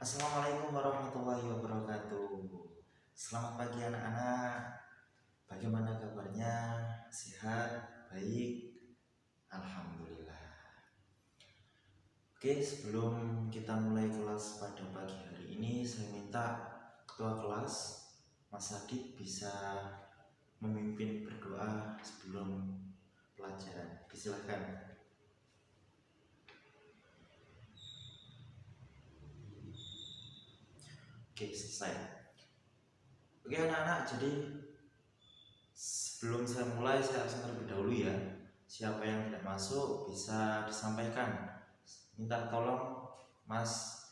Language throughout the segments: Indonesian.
Assalamualaikum warahmatullahi wabarakatuh. Selamat pagi anak-anak. Bagaimana kabarnya? Sehat? Baik? Alhamdulillah. Oke, sebelum kita mulai kelas pada pagi hari ini, saya minta ketua kelas Mas Adit bisa memimpin berdoa sebelum pelajaran. Silakan. Oke, selesai. Oke anak-anak, jadi sebelum saya mulai, saya absen terlebih dahulu ya. Siapa yang tidak masuk bisa disampaikan. Minta tolong Mas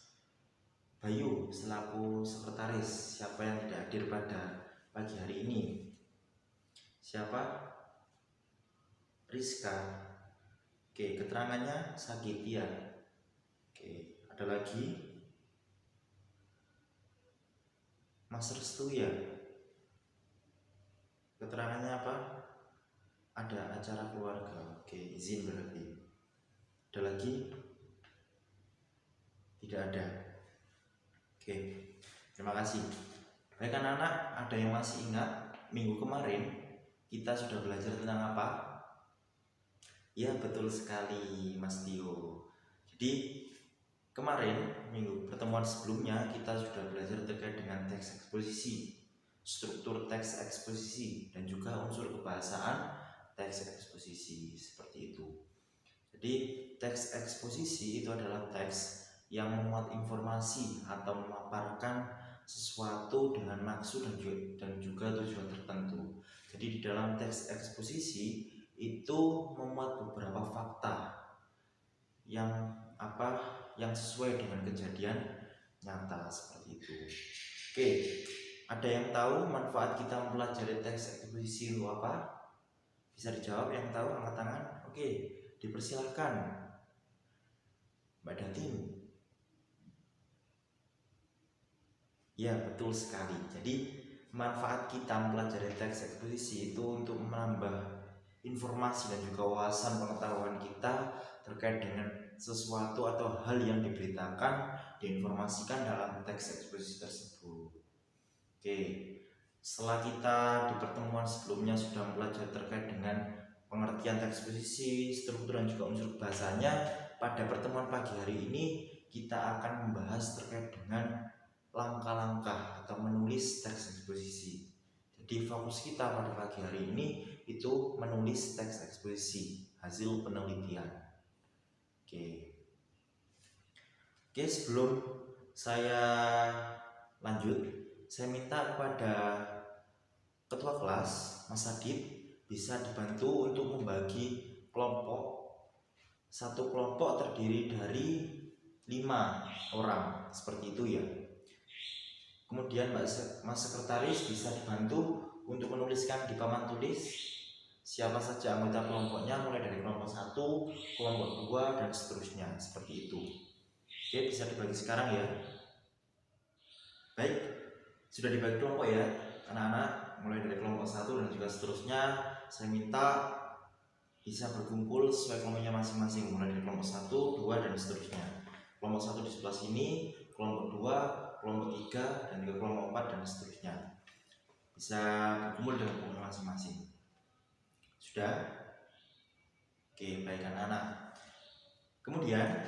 Bayu selaku sekretaris. Siapa yang tidak hadir pada pagi hari ini? Siapa? Rizka. Oke, keterangannya sakit ya. Oke, ada lagi? Mas Restu ya. Keterangannya apa? Ada acara keluarga. Oke, izin berarti. Ada lagi? Tidak ada. Oke, terima kasih. Baik anak-anak, ada yang masih ingat minggu kemarin kita sudah belajar tentang apa? Ya, betul sekali Mas Tio. Jadi kemarin minggu pertemuan sebelumnya kita sudah belajar terkait dengan teks eksposisi, struktur teks eksposisi, dan juga unsur kebahasaan teks eksposisi seperti itu. Jadi teks eksposisi itu adalah teks yang memuat informasi atau memaparkan sesuatu dengan maksud dan juga tujuan tertentu. Jadi di dalam teks eksposisi itu memuat beberapa fakta yang sesuai dengan kejadian nyata seperti itu. Oke, ada yang tahu manfaat kita mempelajari teks eksposisi itu apa? Bisa dijawab yang tahu, angkat tangan. Oke, dipersilahkan Mbak Datin. Ya, betul sekali. Jadi manfaat kita mempelajari teks eksposisi itu untuk menambah informasi dan juga wawasan pengetahuan kita terkait dengan sesuatu atau hal yang diberitakan, diinformasikan dalam teks eksposisi tersebut. Oke, setelah kita di pertemuan sebelumnya sudah mempelajari terkait dengan pengertian teks eksposisi, struktur dan juga unsur bahasanya, pada pertemuan pagi hari ini kita akan membahas terkait dengan langkah-langkah atau menulis teks eksposisi. Jadi fokus kita pada pagi hari ini itu menulis teks eksposisi hasil penelitian. Oke, sebelum saya lanjut, saya minta kepada ketua kelas Mas Adit bisa dibantu untuk membagi kelompok. Satu kelompok terdiri dari 5 orang seperti itu ya. Kemudian Mas Sekretaris bisa dibantu untuk menuliskan di papan tulis siapa saja anggota kelompoknya, mulai dari kelompok 1, kelompok 2, dan seterusnya seperti itu. Oke, bisa dibagi sekarang ya. Baik, sudah dibagi kelompok ya anak-anak, mulai dari kelompok 1 dan juga seterusnya. Saya minta bisa berkumpul sesuai kelompoknya masing-masing, mulai dari kelompok 1, 2, dan seterusnya. Kelompok 1 di sebelah sini, kelompok 2, kelompok 3, dan juga kelompok 4, dan seterusnya. Bisa berkumpul dengan kelompok masing-masing. Sudah? Oke, baik anak-anak. Kemudian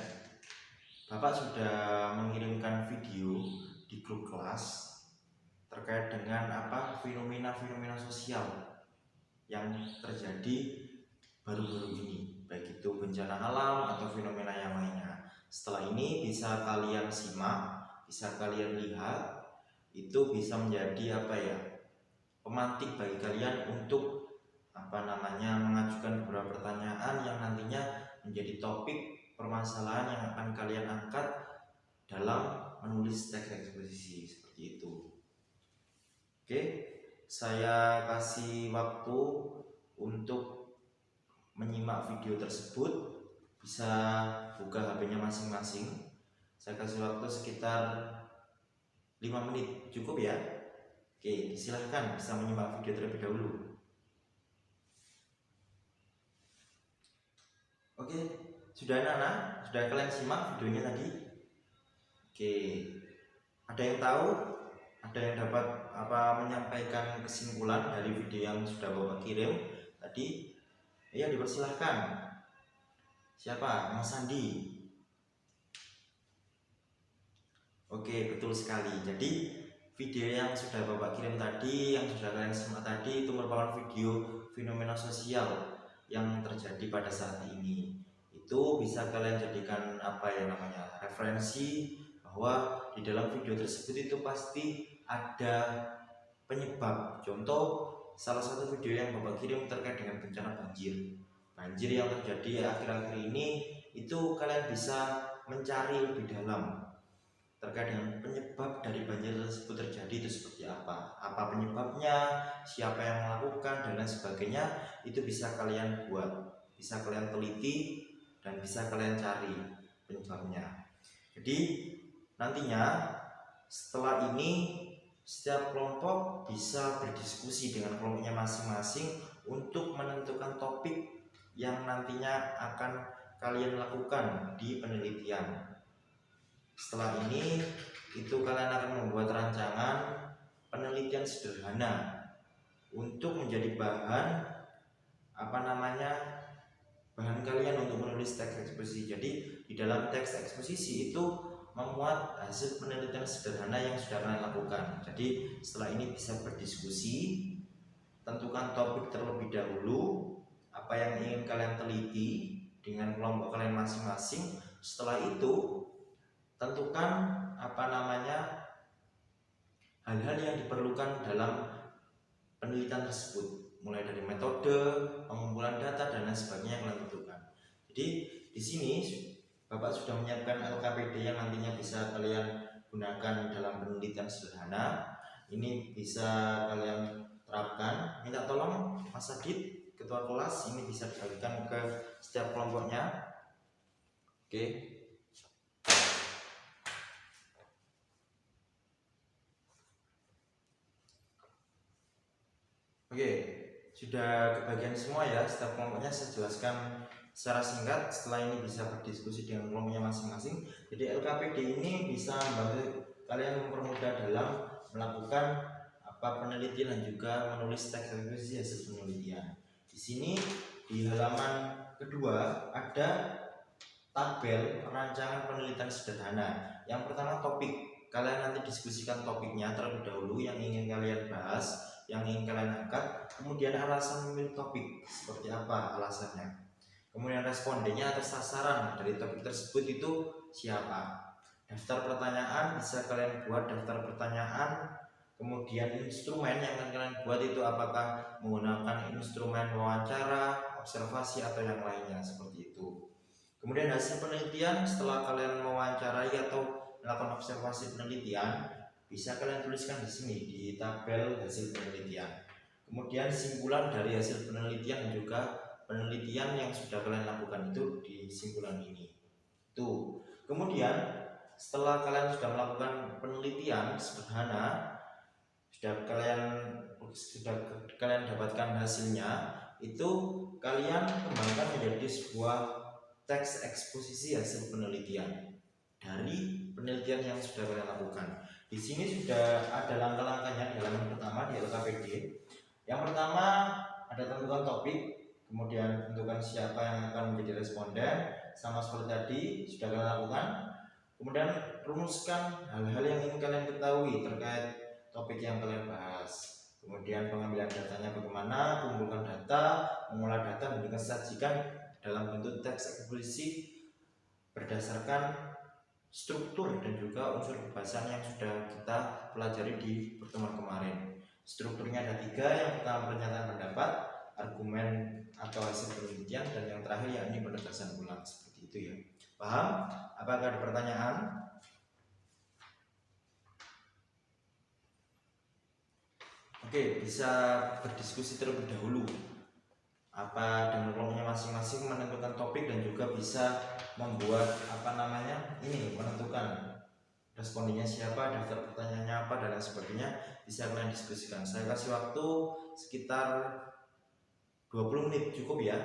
Bapak sudah mengirimkan video di grup kelas terkait dengan fenomena-fenomena sosial yang terjadi baru-baru ini, baik itu bencana alam atau fenomena yang lainnya. Setelah ini bisa kalian simak, bisa kalian lihat, itu bisa menjadi pemantik bagi kalian untuk mengajukan beberapa pertanyaan yang nantinya menjadi topik permasalahan yang akan kalian angkat dalam menulis teks eksposisi seperti itu. Oke, saya kasih waktu untuk menyimak video tersebut. Bisa buka HP-nya masing-masing. Saya kasih waktu sekitar 5 menit, cukup ya? Oke, silahkan bisa menyimak video terlebih dahulu. Oke, sudah anak-anak? Sudah kalian simak videonya tadi? Oke, Ada yang tahu? Ada yang dapat menyampaikan kesimpulan dari video yang sudah Bapak kirim tadi? Ya, dipersilahkan. Siapa? Mas Sandi. Oke, betul sekali. Jadi video yang sudah Bapak kirim tadi, yang sudah kalian simak tadi, itu merupakan video fenomena sosial yang terjadi pada saat ini. Itu bisa kalian jadikan referensi, bahwa di dalam video tersebut itu pasti ada penyebab. Contoh, salah satu video yang Bapak kirim terkait dengan bencana banjir yang terjadi akhir-akhir ini, itu kalian bisa mencari lebih dalam terkait dengan penyebab dari banjir tersebut terjadi itu seperti apa penyebabnya, siapa yang melakukan, dan lain sebagainya. Itu bisa kalian buat, bisa kalian teliti, dan bisa kalian cari penyebabnya. Jadi nantinya setelah ini setiap kelompok bisa berdiskusi dengan kelompoknya masing-masing untuk menentukan topik yang nantinya akan kalian lakukan di penelitian. Setelah ini itu kalian akan membuat rancangan penelitian sederhana untuk menjadi bahan bahan kalian untuk menulis teks eksposisi. Jadi di dalam teks eksposisi itu memuat hasil penelitian sederhana yang sudah kalian lakukan. Jadi setelah ini bisa berdiskusi, tentukan topik terlebih dahulu, apa yang ingin kalian teliti dengan kelompok kalian masing-masing. Setelah itu tentukan hal-hal yang diperlukan dalam penelitian tersebut, mulai dari metode, pengumpulan data, dan lain sebagainya yang kalian tentukan. Jadi di sini Bapak sudah menyiapkan LKPD yang nantinya bisa kalian gunakan dalam penelitian sederhana. Ini bisa kalian terapkan. Minta tolong Mas Adit, ketua kelas, ini bisa dibagikan ke setiap kelompoknya. Oke. Oke, sudah kebagian semua ya setiap kelompoknya. Saya jelaskan secara singkat, setelah ini bisa berdiskusi dengan kelompoknya masing-masing. Jadi LKPD ini bisa membantu kalian mempermudah dalam melakukan penelitian dan juga menulis teks eksposisi hasil penelitian. Di sini di halaman kedua ada tabel rancangan penelitian sederhana. Yang pertama topik. Kalian nanti diskusikan topiknya terlebih dahulu yang ingin kalian bahas, yang ingin kalian angkat. Kemudian alasan memilih topik, seperti apa alasannya. Kemudian respondennya atau sasaran dari topik tersebut itu siapa. Daftar pertanyaan bisa kalian buat daftar pertanyaan. Kemudian instrumen yang akan kalian buat itu apakah menggunakan instrumen wawancara, observasi, atau yang lainnya seperti itu. Kemudian hasil penelitian setelah kalian mewawancarai atau melakukan observasi penelitian, bisa kalian tuliskan di sini di tabel hasil penelitian. Kemudian simpulan dari hasil penelitian dan juga penelitian yang sudah kalian lakukan itu di simpulan ini. Tuh. Kemudian setelah kalian sudah melakukan penelitian sederhana, sudah kalian dapatkan hasilnya, itu kalian kembangkan menjadi sebuah teks eksposisi hasil penelitian dari penelitian yang sudah kalian lakukan. Di sini sudah ada langkah-langkahnya. Di halaman pertama di LKPD. Yang pertama ada tentukan topik, kemudian tentukan siapa yang akan menjadi responden, sama seperti tadi sudah kalian lakukan. Kemudian rumuskan hal-hal yang ingin kalian ketahui terkait topik yang kalian bahas. Kemudian pengambilan datanya bagaimana, kumpulkan data, mengolah data, dan disajikan dalam bentuk teks eksposisi berdasarkan struktur dan juga unsur pembahasan yang sudah kita pelajari di pertemuan kemarin. Strukturnya ada 3. Yang pertama pernyataan pendapat, argumen atau hasil penelitian, dan yang terakhir yakni penegasan ulang. Seperti itu ya. Paham? Apakah ada pertanyaan? Oke, bisa berdiskusi terlebih dahulu dengan kelompoknya masing-masing, menentukan topik, dan juga bisa membuat menentukan respondennya siapa, daftar pertanyaannya apa, dan lain sebagainya. Bisa kalian diskusikan. Saya kasih waktu sekitar 20 menit, cukup ya.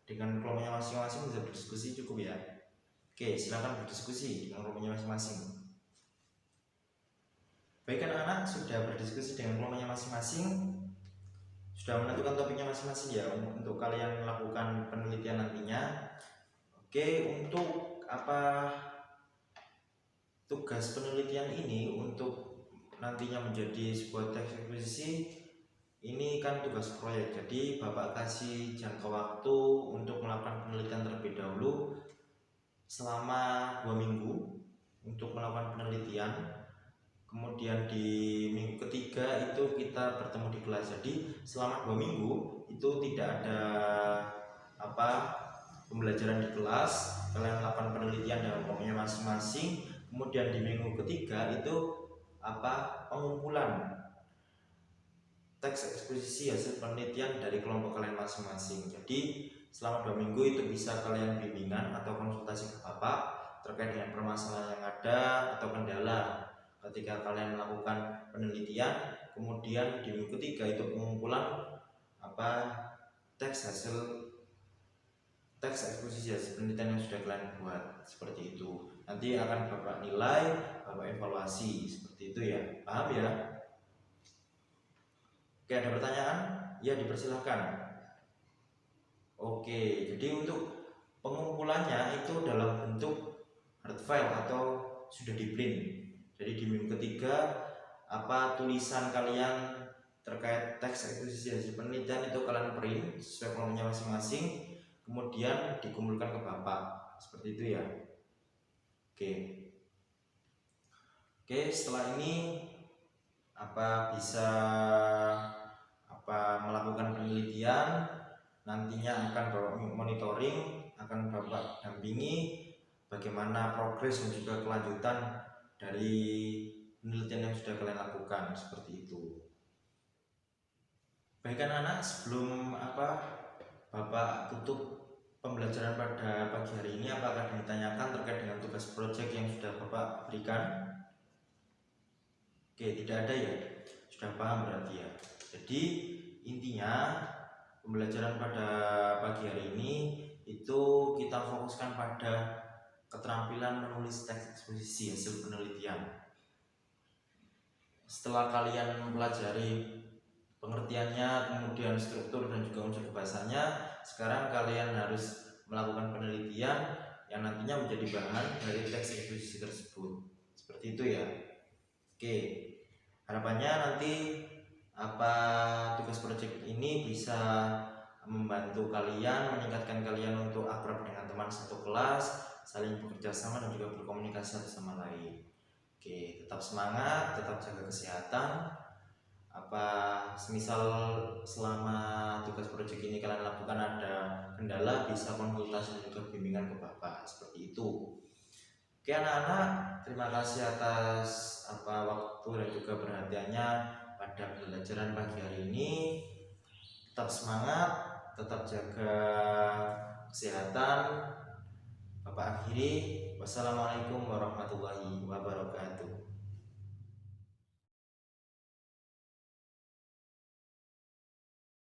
Dengan kelompoknya masing-masing bisa berdiskusi, cukup ya. Oke, silakan berdiskusi dengan kelompoknya masing-masing. Baik anak-anak, sudah berdiskusi dengan kelompoknya masing-masing, sudah menentukan topiknya masing-masing ya untuk kalian melakukan penelitian nantinya. Oke, untuk tugas penelitian ini untuk nantinya menjadi sebuah teks eksposisi, ini kan tugas proyek. Jadi Bapak kasih jangka waktu untuk melakukan penelitian terlebih dahulu selama 2 minggu untuk melakukan penelitian. Kemudian di minggu ketiga itu kita bertemu di kelas. Jadi selama 2 minggu itu tidak ada pembelajaran di kelas, kalian melakukan penelitian dengan kelompoknya masing-masing. Kemudian di minggu ketiga itu pengumpulan teks eksposisi hasil penelitian dari kelompok kalian masing-masing. Jadi selama 2 minggu itu bisa kalian bimbingan atau konsultasi ke Bapak terkait dengan permasalahan yang ada atau kendala ketika kalian melakukan penelitian. Kemudian di minggu ketiga itu pengumpulan teks eksposisi hasil penelitian yang sudah kalian buat, seperti itu. Nanti akan Bapak nilai, Bapak evaluasi, seperti itu ya. Paham ya? Oke, ada pertanyaan? Ya, dipersilahkan. Oke, jadi untuk pengumpulannya itu dalam bentuk hard file atau sudah di print. Jadi di minggu ketiga tulisan kalian terkait teks eksposisi hasil penelitian itu kalian print sesuai kelompoknya masing-masing, kemudian dikumpulkan ke Bapak, seperti itu ya. Oke, setelah ini bisa melakukan penelitian, nantinya akan Bapak monitoring, akan Bapak dampingi bagaimana progres dan juga kelanjutan dari penelitian yang sudah kalian lakukan, seperti itu. Baik anak-anak, sebelum Bapak tutup pembelajaran pada pagi hari ini, apakah ditanyakan terkait dengan tugas proyek yang sudah Bapak berikan? Oke, tidak ada ya, sudah paham berarti ya. Jadi intinya pembelajaran pada pagi hari ini itu kita fokuskan pada keterampilan menulis teks eksposisi hasil penelitian. Setelah kalian mempelajari pengertiannya, kemudian struktur dan juga unsur bahasanya, sekarang kalian harus melakukan penelitian yang nantinya menjadi bahan dari teks eksposisi tersebut, seperti itu ya. Oke, harapannya nanti tugas proyek ini bisa membantu kalian, meningkatkan kalian untuk akrab dengan teman satu kelas, saling bekerja sama dan juga berkomunikasi satu sama lain. Oke, tetap semangat, tetap jaga kesehatan. Semisal selama tugas proyek ini kalian lakukan ada kendala, bisa konsultasi dan juga bimbingan ke Bapak, seperti itu. Oke anak-anak, terima kasih atas waktu dan juga perhatiannya pada pembelajaran pagi hari ini. Tetap semangat, tetap jaga kesehatan. Bapak akhiri, wassalamualaikum warahmatullahi wabarakatuh.